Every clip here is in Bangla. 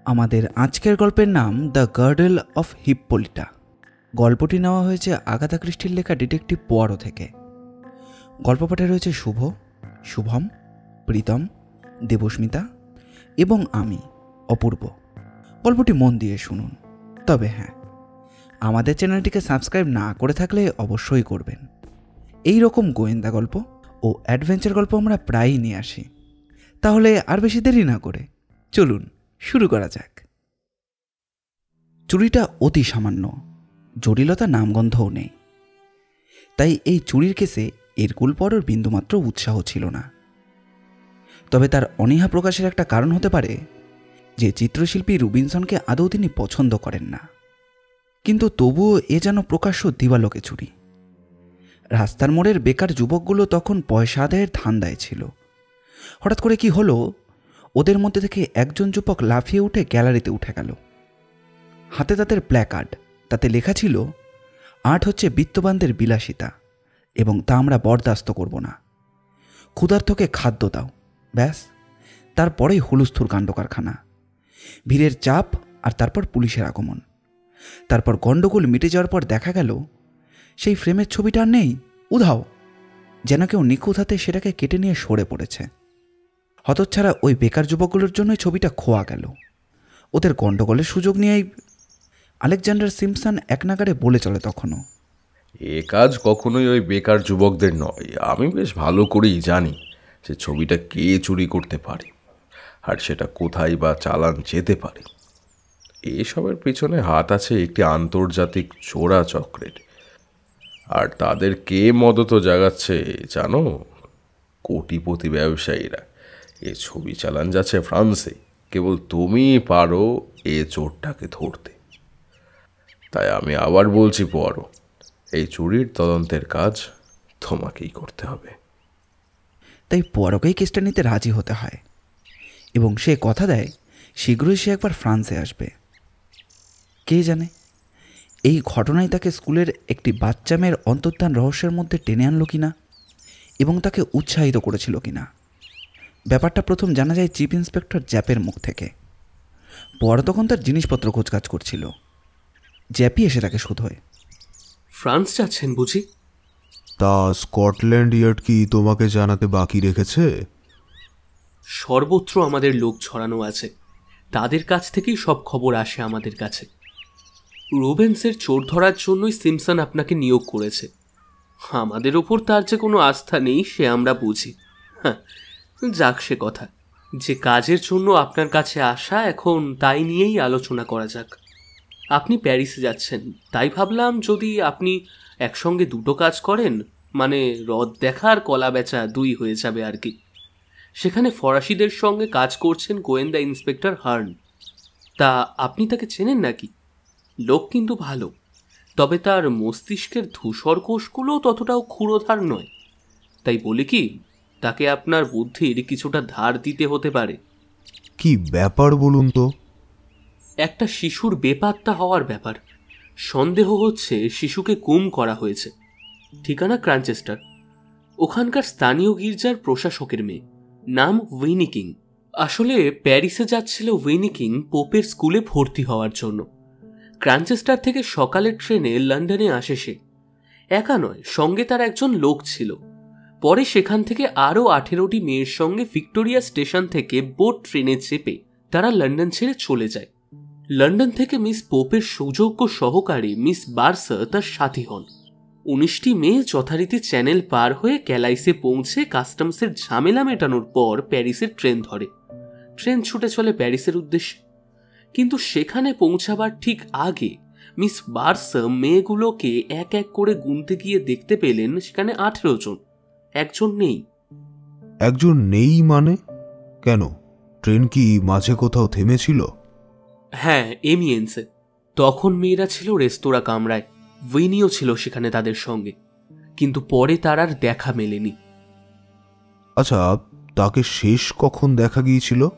আমাদের আজকের গল্পের নাম দ্য গার্ডেল অফ হিপ্পোলিটা। গল্পটি নেওয়া হয়েছে আগাথা ক্রিস্টির লেখা ডিটেকটিভ পোয়ারো থেকে। গল্প পাঠে রয়েছে শুভ, শুভম, প্রীতম, দেবস্মিতা এবং আমি অপূর্ব। গল্পটি মন দিয়ে শুনুন। তবে হ্যাঁ, আমাদের চ্যানেলটিকে সাবস্ক্রাইব না করে থাকলে অবশ্যই করবেন। এই রকম গোয়েন্দা গল্প ও অ্যাডভেঞ্চার গল্প আমরা প্রায়ই নিয়ে আসি। তাহলে আর বেশি দেরি না করে চলুন শুরু করা যাক। চুরিটা অতি সামান্য, জটিলতা নামগন্ধও নেই। তাই এই চুরির কেসে এরকুল পরোর বিন্দুমাত্র উৎসাহ ছিল না। তবে তার অনীহা প্রকাশের একটা কারণ হতে পারে যে চিত্রশিল্পী রুবিনসনকে আদৌ তিনি পছন্দ করেন না। কিন্তু তবুও এ যেন প্রকাশ্য দিবালোকে চুরি। রাস্তার মোড়ের বেকার যুবকগুলো তখন পয়সা আদায়ের ধান্দায় ছিল। হঠাৎ করে কি হলো, ওদের মধ্যে থেকে একজন যুবক লাফিয়ে উঠে গ্যালারিতে উঠে গেল। হাতে তাদের প্ল্যাকার্ড, তাতে লেখা ছিল, আর্ট হচ্ছে বিত্তবানদের বিলাসিতা এবং তা আমরা বরদাস্ত করব না। ক্ষুধার্তকে খাদ্য দাও। ব্যাস, তারপরেই হুলস্থুল কাণ্ড কারখানা, ভিড়ের চাপ, আর তারপর পুলিশের আগমন। তারপর গণ্ডগোল মিটে যাওয়ার পর দেখা গেল সেই ফ্রেমের ছবিটা আর নেই, উধাও। যেন কেউ নিখুঁত হাতে সেটাকে কেটে নিয়ে সরে পড়েছে। হতচ্ছাড়া ওই বেকার যুবকগুলোর জন্যই ছবিটা খোয়া গেল। ওদের গণ্ডগোলের সুযোগ নিয়েই আলেকজান্ডার সিম্পসন এক নাগাড়ে বলে চলে তখনও, এ কাজ কখনোই ওই বেকার যুবকদের নয়। আমি বেশ ভালো করেই জানি যে ছবিটা কে চুরি করতে পারে আর সেটা কোথায় বা চালান যেতে পারে। এসবের পিছনে হাত আছে একটি আন্তর্জাতিক চোরা চক্রের। আর তাদের কে মদত জাগাচ্ছে জানো? কোটিপতি ব্যবসায়ীরা। এ ছবি চালান যাচ্ছে ফ্রান্সে। কেবল তুমি পারো এ চোরটাকে ধরতে। তাই আমি আবার বলছি পোয়ারো, এই চুরির তদন্তের কাজ তোমাকেই করতে হবে। তাই পোয়ারোকেই কেসটা নিতে রাজি হতে হয় এবং সে কথা দেয় শীঘ্রই সে একবার ফ্রান্সে আসবে। কে জানে এই ঘটনায় তাকে স্কুলের একটি বাচ্চা মেয়ের অন্তর্ধান রহস্যের মধ্যে টেনে আনলো কিনা এবং তাকে উৎসাহিত করেছিল কিনা। ব্যাপারটা প্রথম জানা যায় চিফ ইন্সপেক্টর জ্যাপের মুখ থেকে। পর তখন তার জিনিসপত্র খোঁজকাজ করছিল। জ্যাপি এসে তাকে শুধোয়, ফ্রান্স যাচ্ছেন বুঝি? তা স্কটল্যান্ড ইয়ার্ড কি তোমাকে জানাতে বাকি রেখেছে? সর্বত্র আমাদের লোক ছড়ানো আছে, তাদের কাছ থেকেই সব খবর আসে আমাদের কাছে। রুবেন্সের চোর ধরার জন্যই সিম্পসন আপনাকে নিয়োগ করেছে। আমাদের ওপর তার যে কোনো আস্থা নেই সে আমরা বুঝি। হ্যাঁ, যাক সে কথা। যে কাজের জন্য আপনার কাছে আসা, এখন তাই নিয়েই আলোচনা করা যাক। আপনি প্যারিসে যাচ্ছেন, তাই ভাবলাম যদি আপনি একসঙ্গে দুটো কাজ করেন, মানে হ্রদ দেখা আর কলা বেচা দুই হয়ে যাবে আর কি। সেখানে ফরাসিদের সঙ্গে কাজ করছেন গোয়েন্দা ইন্সপেক্টর হার্ন। তা আপনি তাকে চেনেন নাকি? লোক কিন্তু ভালো, তবে তার মস্তিষ্কের ধূসর কোষগুলোও ততটাও ক্ষুরোধার নয়। তাই বলি কি, তাকে আপনার বুদ্ধির কিছুটা ধার দিতে হতে পারে। কি ব্যাপার বলুন তো? একটা শিশুর বেপাত্তা হওয়ার ব্যাপার। সন্দেহ হচ্ছে শিশুকে গুম করা হয়েছে। ঠিকানা ক্রানচেস্টার। ওখানকার স্থানীয় গির্জার প্রশাসকের মেয়ে, নাম উইনি কিং। আসলে প্যারিসে যাচ্ছিল উইনি কিং পোপের স্কুলে ভর্তি হওয়ার জন্য। ক্রানচেস্টার থেকে সকালের ট্রেনে লন্ডনে আসে সে। একা নয়, সঙ্গে তার একজন লোক ছিল। পরে সেখান থেকে আরও 18টি মেয়ের সঙ্গে ভিক্টোরিয়া স্টেশন থেকে বোট ট্রেনে চেপে তারা লন্ডন ছেড়ে চলে যায়। লন্ডন থেকে মিস পোপের সুযোগ্য সহকারী মিস বার্সার তার সাথী হন। 19টি মেয়ে যথারীতি চ্যানেল পার হয়ে ক্যালাইসে পৌঁছে কাস্টমসের ঝামেলা মেটানোর পর প্যারিসের ট্রেন ধরে। ট্রেন ছুটে চলে প্যারিসের উদ্দেশ্যে। কিন্তু সেখানে পৌঁছাবার ঠিক আগে মিস বার্সার মেয়েগুলোকে এক এক করে গুনতে গিয়ে দেখতে পেলেন সেখানে 18 জন। একজন নেই। একজন নেই মানে? কেন, ট্রেন কি মাঝে কোথাও থেমেছিল? হ্যাঁ, এমিয়েন্সে। তখন মেয়েরা ছিল রেস্তোরাঁ কামরায়। উইনিও ছিল সেখানে তাদের সঙ্গে, কিন্তু পরে তার আর দেখা মেলেনি। আচ্ছা, তাকে শেষ কখন দেখা গিয়েছিল?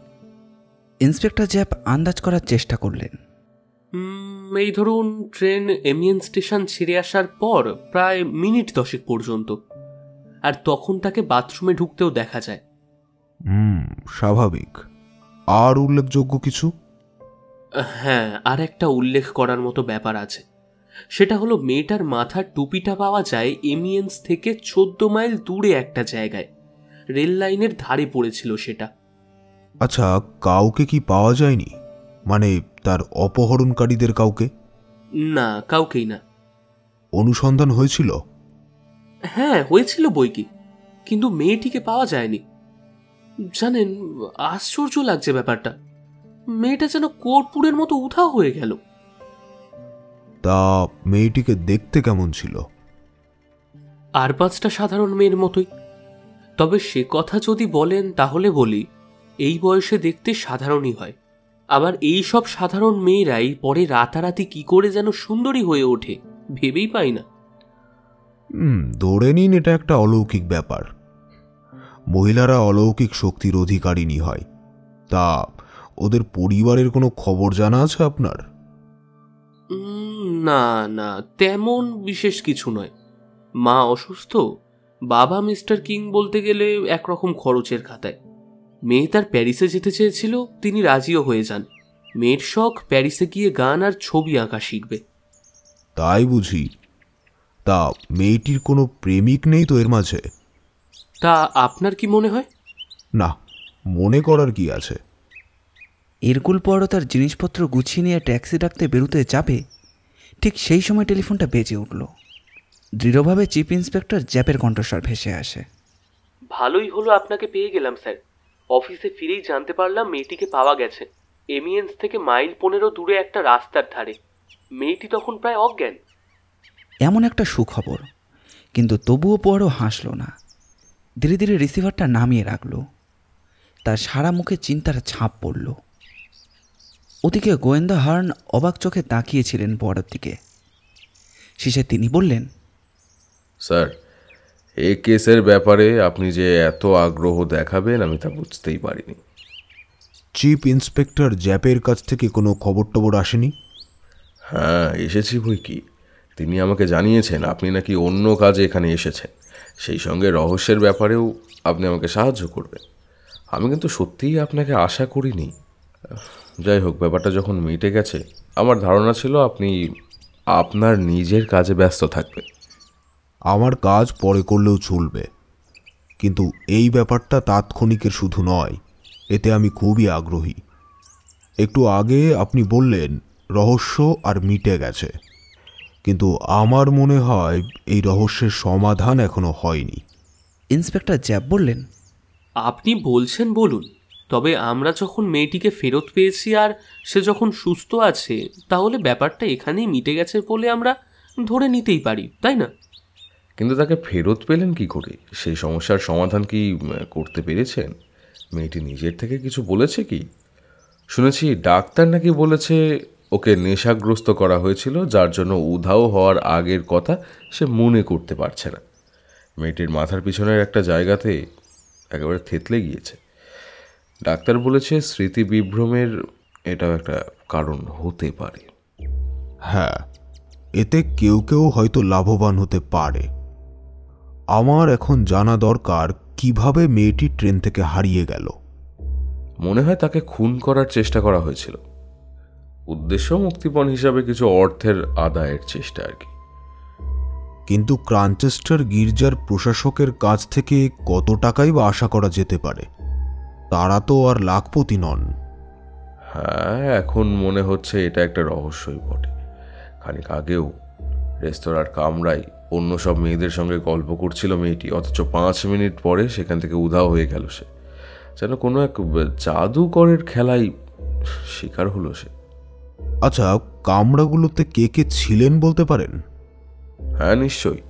ইন্সপেক্টর জ্যাপ আন্দাজ করার চেষ্টা করলেন। এই ধরুন, ট্রেন এমিয়েন স্টেশন ছেড়ে আসার পর প্রায় মিনিট 10 পর্যন্ত। আর তখন তাকে বাথরুমে ঢুকতেও দেখা যায়। স্বাভাবিক। আর উল্লেখযোগ্য কিছু? হ্যাঁ, আর একটা উল্লেখ করার মতো ব্যাপার আছে। সেটা হলো মেয়েটার মাথার টুপিটা পাওয়া যায় এমিয়েন্স থেকে 14 মাইল দূরে একটা জায়গায়। রেল লাইনের ধারে পড়েছিল সেটা। আচ্ছা, কাউকে কি পাওয়া যায়নি? মানে তার অপহরণকারীদের কাউকে? না, কাউকেই না। অনুসন্ধান হয়েছিল? হ্যাঁ, হয়েছিল বইকি, কিন্তু মেয়েটিকে পাওয়া যায়নি। জানেন, আশ্চর্য লাগছে ব্যাপারটা। মেয়েটা যেন কর্পূরের মতো উধাও হয়ে গেল। তা মেয়েটিকে দেখতে কেমন ছিল? আর 5টা সাধারণ মেয়ের মতোই। তবে সে কথা যদি বলেন তাহলে বলি, এই বয়সে দেখতে সাধারণই হয়। আবার এই সব সাধারণ মেয়েরাই পরে রাতারাতি কি করে যেন সুন্দরী হয়ে ওঠে, ভেবেই পাই না। ধরে নিন এটা একটা অলৌকিক ব্যাপার। মহিলারা অলৌকিক শক্তির অধিকারিণী হয়। তা ওদের পরিবারের কোনো খবর জানা আছে আপনার? না না, তেমন বিশেষ কিছু নয়। মা অসুস্থ, বাবা মিস্টার কিং বলতে গেলে একরকম খরচের খাতায়। মেয়ে তার প্যারিসে যেতে চেয়েছিল, তিনি রাজিও হয়ে যান। মেয়ের শখ প্যারিসে গিয়ে গান আর ছবি আঁকা শিখবে। তাই বুঝি? তা মেয়েটির কোনো প্রেমিক নেই তো এর মাঝে? তা আপনার কি মনে হয়? না, মনে করার কি আছে। এরকুল পরও তার জিনিসপত্র গুছিয়ে নিয়ে ট্যাক্সি ডাকতে বেরোতে যাবে, ঠিক সেই সময় টেলিফোনটা বেজে উঠল। দৃঢ়ভাবে চিফ ইন্সপেক্টর জ্যাপের কণ্ঠস্বর ভেসে আসে। ভালোই হলো আপনাকে পেয়ে গেলাম স্যার। অফিসে ফিরেই জানতে পারলাম মেয়েটিকে পাওয়া গেছে এমিয়েন্স থেকে মাইল 15 দূরে একটা রাস্তার ধারে। মেয়েটি তখন প্রায় অজ্ঞান। এমন একটা সুখবর, কিন্তু তবুও পরও হাসল না। ধীরে ধীরে রিসিভারটা নামিয়ে রাখল। তার সারা মুখে চিন্তার ছাপ পড়ল। ওদিকে গোয়েন্দা হার্ন অবাক চোখে তাকিয়েছিলেন পরের দিকে। শেষে তিনি বললেন, স্যার, এই কেসের ব্যাপারে আপনি যে এত আগ্রহ দেখাবেন আমি তা বুঝতেই পারিনি। চিফ ইন্সপেক্টর জ্যাপের কাছ থেকে কোনো খবর টবর আসেনি? হ্যাঁ, এসেছি বই কি। তিনি আমাকে জানিয়েছেন আপনি নাকি অন্য কাজে এখানে এসেছেন, সেই সঙ্গে রহস্যের ব্যাপারেও আপনি আমাকে সাহায্য করবেন। আমি কিন্তু সত্যিই আপনাকে আশা করিনি। যাই হোক, ব্যাপারটা যখন মিটে গেছে, আমার ধারণা ছিল আপনি আপনার নিজের কাজে ব্যস্ত থাকবেন। আমার কাজ পরে করলেও চলবে, কিন্তু এই ব্যাপারটা তাৎক্ষণিকের শুধু নয়, এতে আমি খুবই আগ্রহী। একটু আগে আপনি বললেন রহস্য আর মিটে গেছে, কিন্তু আমার মনে হয় এই রহস্যের সমাধান এখনো হয়নি। ইন্সপেক্টর জ্যাপ বললেন, আপনি বলছেন বলুন, তবে আমরা যখন মেয়েটিকে ফেরত পেয়েছি আর সে যখন সুস্থ আছে, তাহলে ব্যাপারটা এখানেই মিটে গেছে বলে আমরা ধরে নিতেই পারি, তাই না? কিন্তু তাকে ফেরত পেলেন কি করে? সেই সমস্যার সমাধান কি করতে পেরেছেন? মেয়েটি নিজের থেকে কিছু বলেছে কি? শুনেছি ডাক্তার নাকি বলেছে ওকে নেশাগ্রস্ত করা হয়েছিল, যার জন্য উধাও হওয়ার আগের কথা সে মনে করতে পারছে না। মেয়েটির মাথার পিছনের একটা জায়গাতে একেবারে থেতলে গিয়েছে। ডাক্তার বলেছে স্মৃতি বিভ্রমের এটাও একটা কারণ হতে পারে। হ্যাঁ, এতে কেউ কেউ হয়তো লাভবান হতে পারে। আমার এখন জানা দরকার কিভাবে মেয়েটি ট্রেন থেকে হারিয়ে গেল। মনে হয় তাকে খুন করার চেষ্টা করা হয়েছিল। উদ্দেশ্য মুক্তিপণ হিসাবে কিছু অর্থের আদায়ের চেষ্টা আর কি। কিন্তু ক্রানচেস্টার গির্জার প্রশাসকের কাছ থেকে কত টাকাই বা আশা করা যেতে পারে? তারা তো আর লাখপতি নন। হ্যাঁ, এখন মনে হচ্ছে এটা একটা রহস্যই বটে। খানিক আগেও রেস্তোরাঁর কামরায় অন্য সব মেয়েদের সঙ্গে গল্প করছিল মেয়েটি, অথচ 5 মিনিট পরে সেখান থেকে উধাও হয়ে গেল সে। যেন কোনো এক জাদুকরের খেলায় শিকার হলো সে। আচ্ছা, কামরাগুলোতে কে কে ছিলেন বলতে পারেন? হ্যাঁ, নিশ্চয়ই।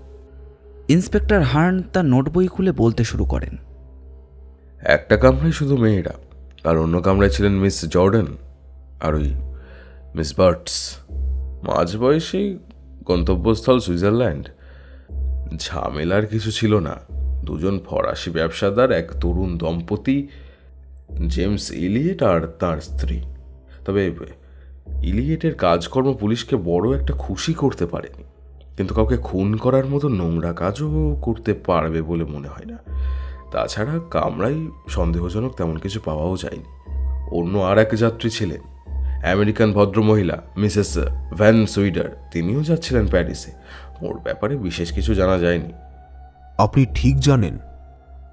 ইন্সপেক্টর হার্ন তার নোটবই খুলে বলতে শুরু করেন। একটা কামরায় শুধু মেয়েরা, আর অন্য কামরায় ছিলেন মিস জর্ডান আর ওই মিস বার্টস। মাঝবয়সী, গন্তব্যস্থল সুইজারল্যান্ড। ঝামেলার কিছু ছিল না। দুজন ফরাসি ব্যবসাদার, এক তরুণ দম্পতি, জেমস ইলিয়েট আর তাঁর স্ত্রী। তবে ইলিয়েটের কাজকর্ম পুলিশকে বড় একটা খুশি করতে পারেনি, কিন্তু কাউকে খুন করার মতো নোংরা কাজও করতে পারবে বলে মনে হয় না। তাছাড়া কামরায় সন্দেহজনক তেমন কিছু পাওয়াও যায়নি। অন্য আর এক যাত্রী ছিলেন, আমেরিকান ভদ্রমহিলা মিসেস ভ্যান সুইডার, তিনিও যাচ্ছিলেন প্যারিসে। ওর ব্যাপারে বিশেষ কিছু জানা যায়নি। আপনি ঠিক জানেন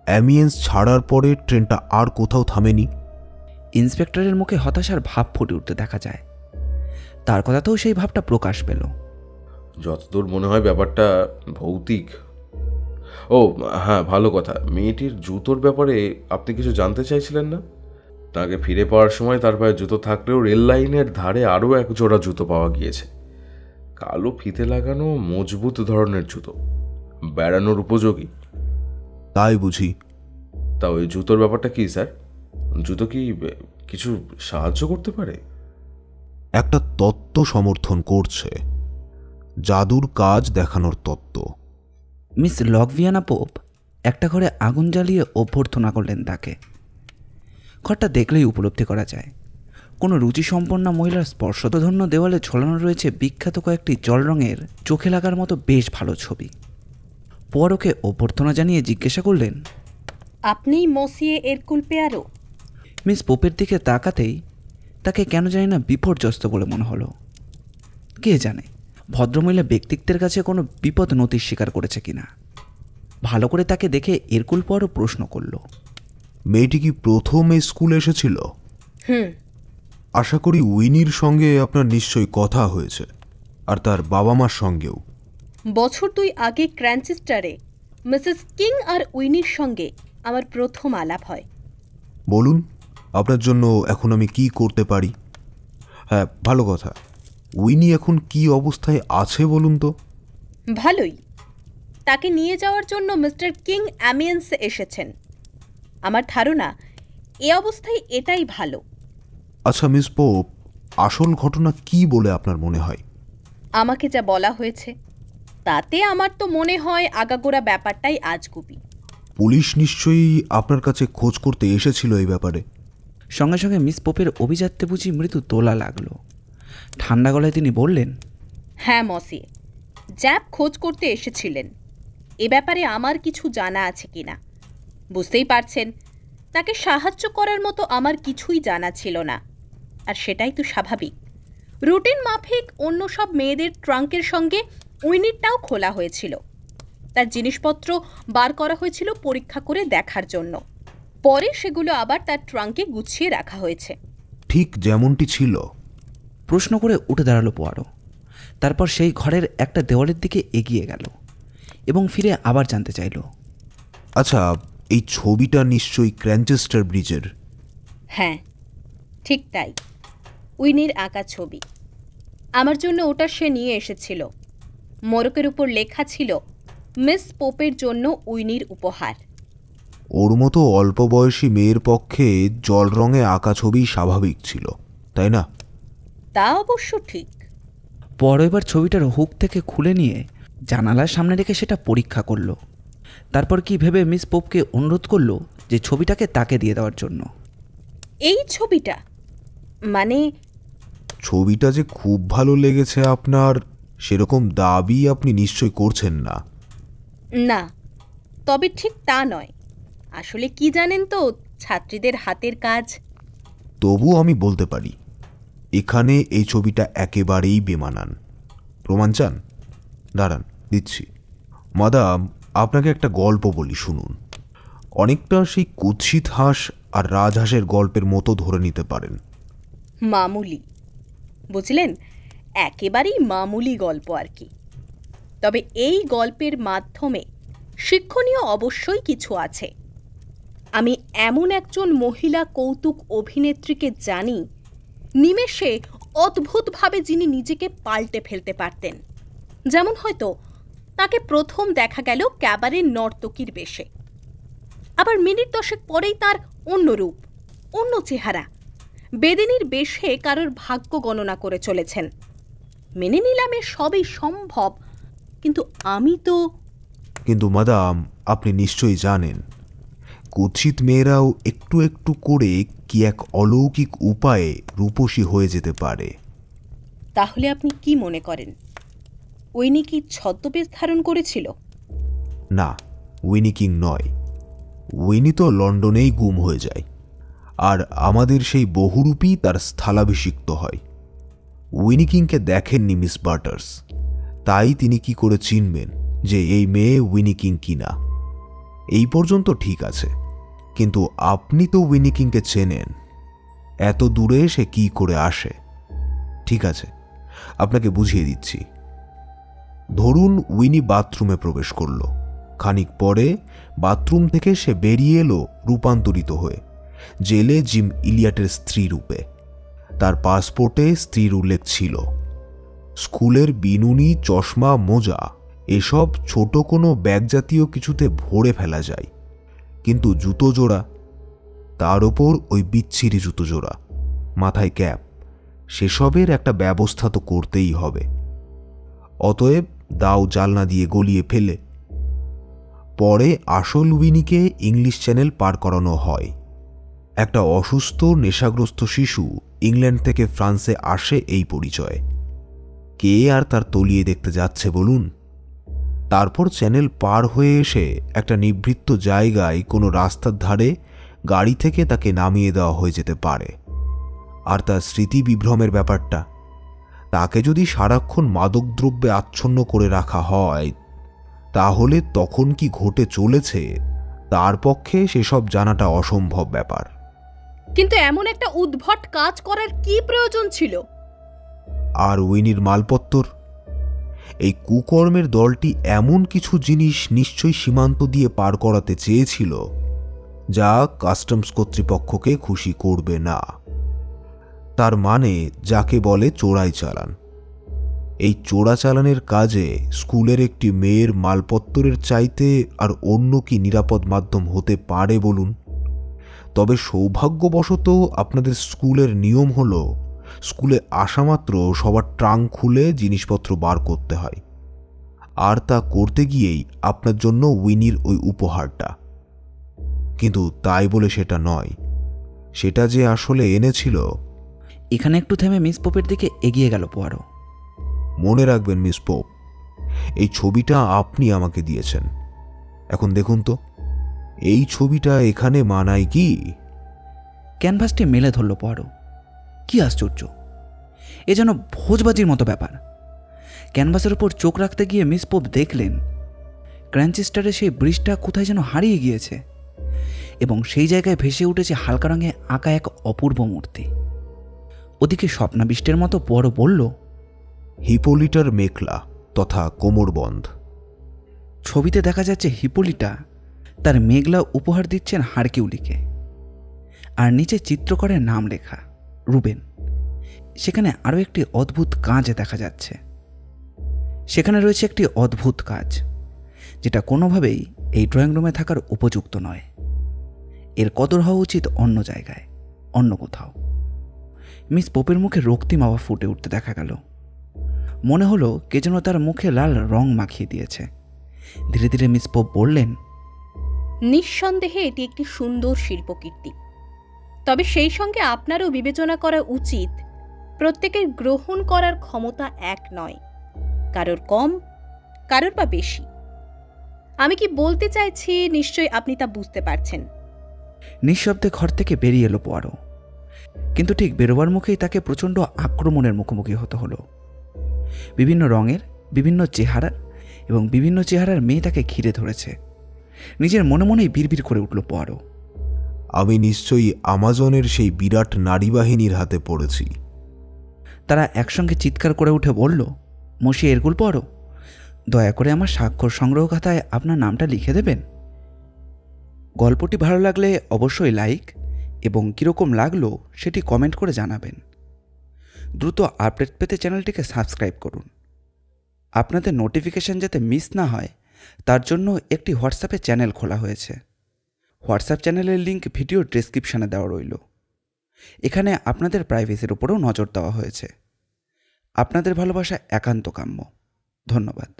অ্যামিয়েন্স ছাড়ার পরে ট্রেনটা আর কোথাও থামেনি? ইন্সপেক্টরের মুখে হতাশার ভাব ফুটে উঠতে দেখা যায়। তার কথাতেও সেই ভাবটা প্রকাশ পেল। যতদূর মনে হয় ব্যাপারটা ভৌতিক। ও হ্যাঁ, ভালো কথা, মেয়েটির জুতোর ব্যাপারে আপনি কিছু জানতে চাইছিলেন না? তাকে ফিরে পাওয়ার সময় তার পায়ে জুতো থাকলেও রেল লাইনের ধারে আরও এক জোড়া জুতো পাওয়া গিয়েছে। কালো ফিতে লাগানো মজবুত ধরনের জুতো, বেড়ানোর উপযোগী। তাই বুঝি। তা ওই জুতোর ব্যাপারটা কি স্যার? জুতো কি কিছু সাহায্য করতে পারে? একটা তত্ত্ব সমর্থন করছে, জাদুর কাজ দেখানোর তত্ত্ব। মিস লকভিয়ানা পোপ একটা ঘরে আগুন জ্বালিয়ে অভ্যর্থনা করলেন তাকে। ঘরটা দেখলেই উপলব্ধি করা যায় কোনো রুচিসম্পন্ন মহিলার স্পর্শধন্য দেওয়ালে ঝোলানো রয়েছে বিখ্যাত কয়েকটি জল রঙের চোখে লাগার মতো বেশ ভালো ছবি। পোয়ারোকে অভ্যর্থনা জানিয়ে জিজ্ঞাসা করলেন, আপনিই মসিয়ে এরকুল পেয়ারো? মিস পোপের দিকে তাকাতেই তাকে কেন জানি না বিপর্যস্ত বলে মনে হলো। কে জানে ভদ্রমহিলা ব্যক্তিত্বের কাছে কোনো বিপদ নতির স্বীকার করেছে কিনা। ভালো করে তাকে দেখে এরকুল পোয়ারো প্রশ্ন করল, মেয়েটি কি প্রথম এই স্কুলে এসেছিল? আশা করি উইনির সঙ্গে আপনার নিশ্চয়ই কথা হয়েছে, আর তার বাবা মার সঙ্গেও। বছর 2 আগে ক্র্যানচেস্টারে মিসেস কিং আর উইনির সঙ্গে আমার প্রথম আলাপ হয়। বলুন, আপনার জন্য এখন আমি কি করতে পারি? হ্যাঁ, ভালো কথা, উইনি এখন কি অবস্থায় আছে বলুন তো? ভালোই। তাকে নিয়ে যাওয়ার জন্য মিস্টার কিং অ্যামিয়েন্সে এসেছেন। আমার ধারণা এ অবস্থায় এটাই ভালো। আচ্ছা মিস পোপ, আসল ঘটনা কি বলে আপনার মনে হয়? আমাকে যা বলা হয়েছে তাতে আমার তো মনে হয় আগাগোড়া ব্যাপারটাই আজগুবি। পুলিশ নিশ্চয়ই আপনার কাছে খোঁজ করতে এসেছিল এই ব্যাপারে। সঙ্গে সঙ্গে মিস পোপের অভিজাত্যে বুঝি মৃদু তোলা লাগলো। ঠান্ডা গলায় তিনি বললেন, হ্যাঁ মসিয়ে, জ্যাপ খোঁজ করতে এসেছিলেন। এ ব্যাপারে আমার কিছু জানা আছে কিনা বুঝতেই পারছেন। তাকে সাহায্য করার মতো আমার কিছুই জানা ছিল না, আর সেটাই তো স্বাভাবিক। রুটিন মাফিক অন্য সব মেয়েদের ট্রাঙ্কের সঙ্গে উইনিরটাও খোলা হয়েছিল। তার জিনিসপত্র বার করা হয়েছিল পরীক্ষা করে দেখার জন্য। পরে সেগুলো আবার তার ট্রাঙ্কে গুছিয়ে রাখা হয়েছে। ঠিক যেমনটি ছিল? প্রশ্ন করে উঠে দাঁড়ালো পোয়ারো। তারপর সেই ঘরের একটা দেওয়ালের দিকে এগিয়ে গেল এবং ফিরে আবার জানতে চাইল, আচ্ছা, এই ছবিটা নিশ্চয়ই ক্র্যানচেস্টার ব্রিজের? হ্যাঁ, ঠিক তাই। উইনির আঁকা ছবি। আমার জন্য ওটা সে নিয়ে এসেছিল। মোড়কের উপর লেখা ছিল, মিস পোপের জন্য উইনির উপহার। ওর মতো অল্প বয়সী মেয়ের পক্ষে জল রঙে আঁকা ছবি স্বাভাবিক ছিল, তাই না? তা অবশ্য ঠিক। পোয়ারো এবার ছবিটার হুক থেকে খুলে নিয়ে জানালার সামনে রেখে সেটা পরীক্ষা করল। তারপর কি ভেবে মিস পোপকে অনুরোধ করল যে ছবিটাকে তাকে দিয়ে দেওয়ার জন্য। এই ছবিটা মানে? ছবিটা যে খুব ভালো লেগেছে আপনার, সেরকম দাবি আপনি নিশ্চয় করছেন না? না, তবে ঠিক তা নয়। আসলে কি জানেন তো, ছাত্রীদের হাতের কাজ। তবু আমি বলতে পারি এখানে এই ছবিটা একেবারেই বেমানান। প্রমাণ চান? দাঁড়ান, দিচ্ছি। মাদাম, আপনাকে একটা গল্প বলি, শুনুন। অনেকটা সেই কুৎসিত হাঁস আর রাজহাঁসের গল্পের মতো ধরে নিতে পারেন। মামুলি, বুঝলেন, একেবারেই মামুলি গল্প আর কি। তবে এই গল্পের মাধ্যমে শিক্ষণীয় অবশ্যই কিছু আছে। আমি এমন একজন মহিলা কৌতুক অভিনেত্রীকে জানি, নিমেষে অদ্ভুতভাবে যিনি নিজেকে পাল্টে ফেলতে পারতেন। যেমন হয়তো তাকে প্রথম দেখা গেল ক্যাবারের নর্তকীর বেশে, আবার মিনিট 10 পরেই তার অন্য রূপ, অন্য চেহারা। বেদিনীর বেশে কারোর ভাগ্য গণনা করে চলেছেন। মেনে নিলাম এ সবই সম্ভব, কিন্তু আমি তো... কিন্তু মাদাম, আপনি নিশ্চয়ই জানেন কুৎসিত মেয়েরাও একটু একটু করে কি এক অলৌকিক উপায়ে রূপসী হয়ে যেতে পারে। তাহলে আপনি কি মনে করেন, উইনি কি ছদ্মবেশ ধারণ করেছিল? না, উইনি কিং নয়। উইনি তো লন্ডনেই গুম হয়ে যায়। আর আমাদের সেই বহুরূপী তার স্থলাভিষিক্ত হয়। উইনি কিংকে দেখেননি মিস বাটার্স, তাই তিনি কি করে চিনবেন যে এই মেয়ে উইনি কিং কিনা? এই পর্যন্ত ঠিক আছে, কিন্তু আপনি তো উইনি কিংকে চেনেন। এত দূরে সে কি করে আসে? ঠিক আছে, আপনাকে বুঝিয়ে দিচ্ছি। ধরুন উইনি বাথরুমে প্রবেশ করল। খানিক পরে বাথরুম থেকে সে বেরিয়ে এলো রূপান্তরিত হয়ে, জেলে জিম ইলিয়টের স্ত্রী রূপে। তার পাসপোর্টে স্ত্রীর উল্লেখ ছিল। স্কুলের বিনুনি, চশমা, মোজা এসব ছোট কোনো ব্যাগ জাতীয় কিছুতে ভরে ফেলা যায়, কিন্তু জুতো জোড়া, তার ওপর ওই বিচ্ছিরি জুতো জোড়া, মাথায় ক্যাপ, সেসবের একটা ব্যবস্থা তো করতেই হবে। অতএব দাও জালনা দিয়ে গলিয়ে ফেলে পরে আসল উইনিকে ইংলিশ চ্যানেল পার করানো হয়। একটা অসুস্থ নেশাগ্রস্ত শিশু ইংল্যান্ড থেকে ফ্রান্সে আসে এই পরিচয়ে। কে আর তার তলিয়ে দেখতে যাচ্ছে বলুন? তারপর চ্যানেল পার হয়ে এসে একটা নিভৃত জায়গায় কোনো রাস্তার ধারে গাড়ি থেকে তাকে নামিয়ে দেওয়া হয়ে যেতে পারে। আর তার স্মৃতি বিভ্রমের ব্যাপারটা, তাকে যদি সারাক্ষণ মাদকদ্রব্যে আচ্ছন্ন করে রাখা হয়, তাহলে তখন কি ঘটে চলেছে তার পক্ষে সেসব জানাটা অসম্ভব ব্যাপার। কিন্তু এমন একটা উদ্ভট কাজ করার কি প্রয়োজন ছিল? আর উইনির মালপত্তর, এই কুকর্মের দলটি এমন কিছু জিনিস নিশ্চয়ই সীমান্ত দিয়ে পার করাতে চেয়েছিল যা কাস্টমস কর্তৃপক্ষকে খুশি করবে না। তার মানে যাকে বলে চোরাই চালান। এই চোরাচালানের কাজে স্কুলের একটি মেয়ের মালপত্তরের চাইতে আর অন্য কি নিরাপদ মাধ্যম হতে পারে বলুন? তবে সৌভাগ্যবশত আপনাদের স্কুলের নিয়ম হল স্কুলে আসা মাত্র সবার ট্রাঙ্ক খুলে জিনিসপত্র বার করতে হয়, আর তা করতে গিয়েই আপনার জন্য উইনির ওই উপহারটা। কিন্তু তাই বলে সেটা নয়, সেটা যে আসলে এনেছিল। এখানে একটু থেমে মিস পোপের দিকে এগিয়ে গেল পোয়ারো। মনে রাখবেন মিস পোপ, এই ছবিটা আপনি আমাকে দিয়েছেন। এখন দেখুন তো, এই ছবিটা এখানে মানায় কি? ক্যানভাসটি মেলে ধরল পোয়ারো। কি আশ্চর্য, এ যেন ভোজবাজির মতো ব্যাপার। ক্যানভাসের উপর চোখ রাখতে গিয়ে মিস পোপ দেখলেন ক্র্যানচেস্টারে সেই ব্রিজটা কোথায় যেন হারিয়ে গিয়েছে, এবং সেই জায়গায় ভেসে উঠেছে হালকা রঙে আঁকা এক অপূর্ব মূর্তি। ওদিকে স্বপ্নাবিষ্টের মতো পোয়ারো বলল, হিপোলিটার মেখলা তথা কোমরবন্ধ। ছবিতে দেখা যাচ্ছে হিপোলিটা তার মেঘলা উপহার দিচ্ছেন হারকিউলিকে, আর নিচে চিত্রকরের নাম লেখা রুবেন। সেখানে আরও একটি অদ্ভুত কাজ দেখা যাচ্ছে। সেখানে রয়েছে একটি অদ্ভুত কাজ যেটা কোনোভাবেই এই ড্রয়িং রুমে থাকার উপযুক্ত নয়। এর কদর হওয়া উচিত অন্য জায়গায়, অন্য কোথাও। মিস পোপের মুখে রক্তিম আওয়া ফুটে উঠতে দেখা গেল। মনে হলো কে যেন তার মুখে লাল রং মাখিয়ে দিয়েছে। ধীরে ধীরে মিস পোপ বললেন, নিঃসন্দেহে এটি একটি সুন্দর শিল্পকীর্তি। তবে সেই সঙ্গে আপনারও বিবেচনা করা উচিত প্রত্যেকের গ্রহণ করার ক্ষমতা এক নয়, কারোর কম, কারোর বা বেশি। আমি কি বলতে চাইছি নিশ্চয়ই আপনি তা বুঝতে পারছেন। নিঃশব্দে ঘর থেকে বেরিয়ে এলো পোয়ারো, কিন্তু ঠিক বেরোবার মুখেই তাকে প্রচণ্ড আক্রমণের মুখোমুখি হতে হলো। বিভিন্ন রঙের, বিভিন্ন চেহারার এবং বিভিন্ন চেহারার মেয়ে তাকে ঘিরে ধরেছে। নিজের মনে মনেই বিড়বিড় করে উঠল পোয়ারো, আমি নিশ্চয়ই আমাজনের সেই বিরাট নারী বাহিনীর হাতে পড়েছি। তারা একসঙ্গে চিৎকার করে উঠে বলল, মসি এরগুল পোয়ারো, দয়া করে আমার স্বাক্ষর সংগ্রহ খাতায় আপনার নামটা লিখে দেবেন। গল্পটি ভালো লাগলে অবশ্যই লাইক এবং কীরকম লাগলো সেটি কমেন্ট করে জানাবেন। দ্রুত আপডেট পেতে চ্যানেলটিকে সাবস্ক্রাইব করুন। আপনাদের নোটিফিকেশান যাতে মিস না হয় তার জন্য একটি হোয়াটসঅ্যাপে চ্যানেল খোলা হয়েছে। হোয়াটসঅ্যাপ চ্যানেলের লিঙ্ক ভিডিও ডেসক্রিপশানে দেওয়া রইল। এখানে আপনাদের প্রাইভেসির উপরেও নজর দেওয়া হয়েছে। আপনাদের ভালোবাসা একান্ত কাম্য। ধন্যবাদ।